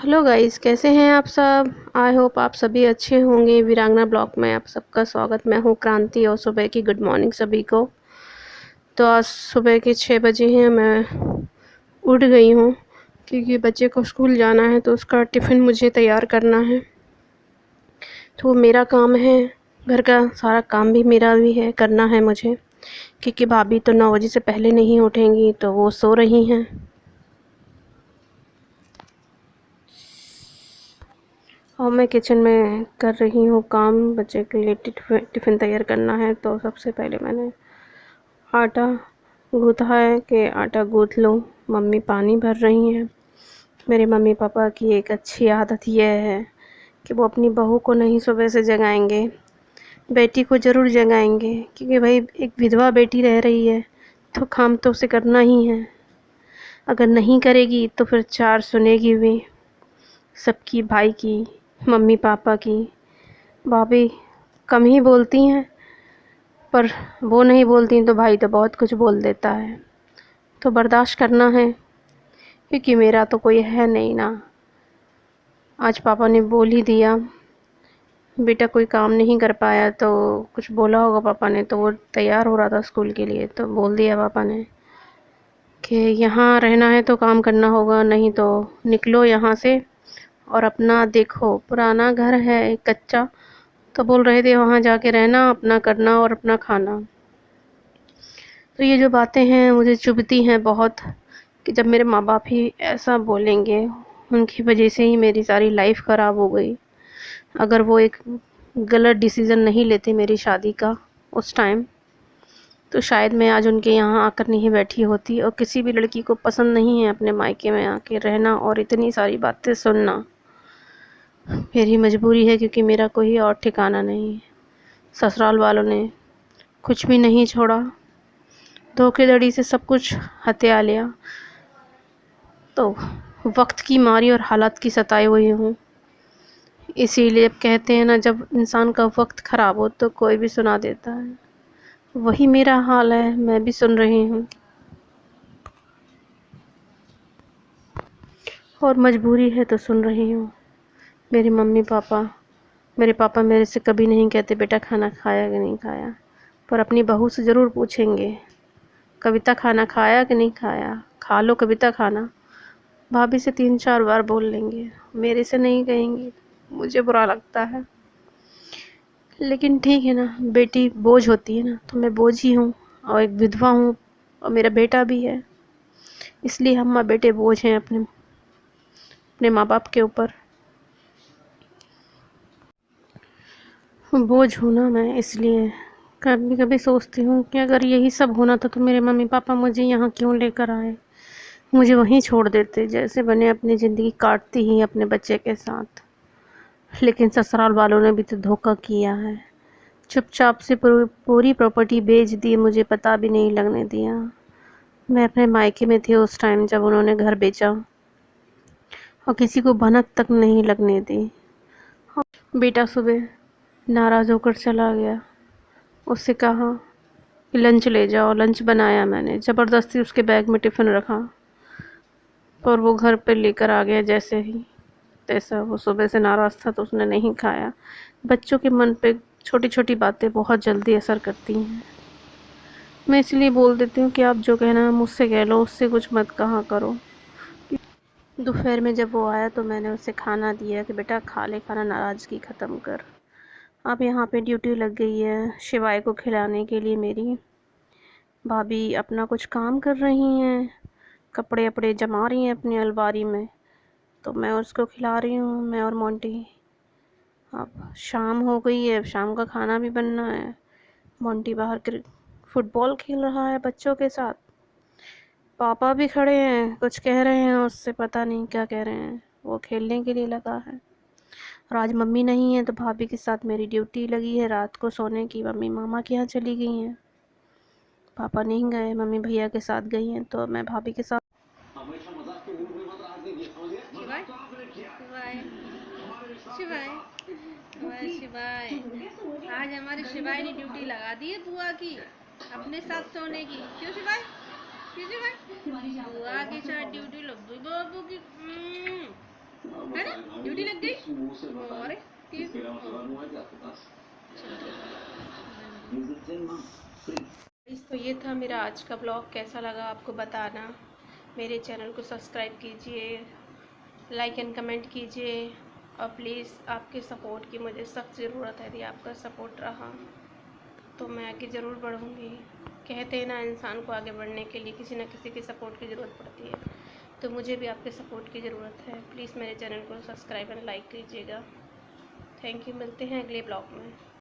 Hello guys, कैसे हैं आप सब। आई होप आप सभी अच्छे होंगे। वीरांगना ब्लॉग में आप सबका स्वागत। मैं हूं क्रांति और सुबह की गुड मॉर्निंग सभी को। तो आज सुबह के 6 बजे हैं, मैं उठ गई हूं क्योंकि बच्चे को स्कूल जाना है तो उसका टिफ़िन मुझे तैयार करना है। तो मेरा काम है, घर का सारा काम भी मेरा भी है, करना है मुझे, क्योंकि भाभी तो 9 बजे से पहले नहीं उठेंगी तो वो सो रही हैं। और मैं किचन में कर रही हूँ काम, बच्चे के लिए टिफ़िन तैयार करना है। तो सबसे पहले मैंने आटा गूँथा है कि आटा गूँथ लूँ। मम्मी पानी भर रही हैं। मेरे मम्मी पापा की एक अच्छी आदत यह है कि वो अपनी बहू को नहीं सुबह से जगाएंगे, बेटी को ज़रूर जगाएंगे, क्योंकि भाई एक विधवा बेटी रह रही है तो काम तो उसे करना ही है। अगर नहीं करेगी तो फिर 4 सुनेगी भी, सबकी, भाई की, मम्मी पापा की। भाभी कम ही बोलती हैं, पर वो नहीं बोलती तो भाई तो बहुत कुछ बोल देता है। तो बर्दाश्त करना है, क्योंकि मेरा तो कोई है नहीं ना। आज पापा ने बोल ही दिया, बेटा कोई काम नहीं कर पाया तो कुछ बोला होगा पापा ने। तो वो तैयार हो रहा था स्कूल के लिए, तो बोल दिया पापा ने कि यहाँ रहना है तो काम करना होगा, नहीं तो निकलो यहाँ से और अपना देखो। पुराना घर है कच्चा, तो बोल रहे थे वहाँ जाके रहना, अपना करना और अपना खाना। तो ये जो बातें हैं मुझे चुभती हैं बहुत, कि जब मेरे माँ बाप ही ऐसा बोलेंगे, उनकी वजह से ही मेरी सारी लाइफ ख़राब हो गई। अगर वो एक गलत डिसीज़न नहीं लेते मेरी शादी का उस टाइम, तो शायद मैं आज उनके यहाँ आकर नहीं बैठी होती। और किसी भी लड़की को पसंद नहीं है अपने मायके में आके रहना और इतनी सारी बातें सुनना। मेरी मजबूरी है, क्योंकि मेरा कोई और ठिकाना नहीं है। ससुराल वालों ने कुछ भी नहीं छोड़ा, धोखेधड़ी से सब कुछ हथिया लिया। तो वक्त की मारी और हालात की सताई हुई हूँ। इसीलिए अब कहते हैं ना, जब इंसान का वक्त ख़राब हो तो कोई भी सुना देता है। वही मेरा हाल है, मैं भी सुन रही हूँ और मजबूरी है तो सुन रही हूँ। मेरे मम्मी पापा, मेरे पापा मेरे से कभी नहीं कहते बेटा खाना खाया कि नहीं खाया, पर अपनी बहू से ज़रूर पूछेंगे, कविता खाना खाया कि नहीं खाया, खा लो कविता खाना। भाभी से 3-4 बार बोल लेंगे, मेरे से नहीं कहेंगी। मुझे बुरा लगता है, लेकिन ठीक है ना, बेटी बोझ होती है ना, तो मैं बोझ ही हूँ और एक विधवा हूँ और मेरा बेटा भी है। इसलिए हम माँ बेटे बोझ हैं अपने अपने माँ बाप के ऊपर। बोझ हूँ ना मैं, इसलिए कभी कभी सोचती हूँ कि अगर यही सब होना था तो मेरे मम्मी पापा मुझे यहाँ क्यों लेकर आए। मुझे वहीं छोड़ देते, जैसे बने अपनी ज़िंदगी काटती ही अपने बच्चे के साथ। लेकिन ससुराल वालों ने भी तो धोखा किया है। चुपचाप से पूरी प्रॉपर्टी बेच दी, मुझे पता भी नहीं लगने दिया। मैं अपने मायके में थी उस टाइम जब उन्होंने घर बेचा, और किसी को भनक तक नहीं लगने दी। बेटा सुबह नाराज़ होकर चला गया। उससे कहा कि लंच ले जाओ। लंच बनाया मैंने, ज़बरदस्ती उसके बैग में टिफ़िन रखा, पर वो घर पे लेकर आ गया जैसे ही तैसा। वो सुबह से नाराज़ था तो उसने नहीं खाया। बच्चों के मन पे छोटी छोटी बातें बहुत जल्दी असर करती हैं। मैं इसलिए बोल देती हूँ कि आप जो कहना है मुझसे कह लो, उससे कुछ मत कहा करो। दोपहर में जब वो आया तो मैंने उसे खाना दिया कि बेटा खा ले खाना, नाराज़गी ख़त्म कर। अब यहाँ पे ड्यूटी लग गई है शिवाय को खिलाने के लिए। मेरी भाभी अपना कुछ काम कर रही हैं, कपड़े अपड़े जमा रही हैं अपनी अलमारी में, तो मैं उसको खिला रही हूँ, मैं और मोंटी। अब शाम हो गई है, शाम का खाना भी बनना है। मोंटी बाहर फुटबॉल खेल रहा है बच्चों के साथ। पापा भी खड़े हैं, कुछ कह रहे हैं उससे, पता नहीं क्या कह रहे हैं। वो खेलने के लिए लगा है। और आज मम्मी नहीं है तो भाभी के साथ मेरी ड्यूटी लगी है रात को सोने की। मम्मी मामा के यहाँ चली गई हैं, पापा नहीं गए, मम्मी भैया के साथ गई हैं, तो मैं भाभी के साथ। शिवाय शिवाय शिवाय शिवाय, आज हमारे शिवाय ने ड्यूटी लगा दी है बुआ की अपने साथ सोने की। क्यों शिवाय, क्यों शिवाय? बुआ के साथ ड्यूटी लग गई बाबू की। है ना, ड्यूटी लग गई। और तो ये था मेरा आज का ब्लॉग। कैसा लगा आपको बताना। मेरे चैनल को सब्सक्राइब कीजिए, लाइक एंड कमेंट कीजिए, और प्लीज़ आपके सपोर्ट की मुझे सख्त ज़रूरत है। यदि आपका सपोर्ट रहा तो मैं आगे ज़रूर बढ़ूँगी। कहते हैं ना, इंसान को आगे बढ़ने के लिए किसी न किसी की सपोर्ट की ज़रूरत पड़ती है, तो मुझे भी आपके सपोर्ट की ज़रूरत है। प्लीज़ मेरे चैनल को सब्सक्राइब एंड लाइक कीजिएगा। Thank you. मिलते हैं अगले ब्लॉग में।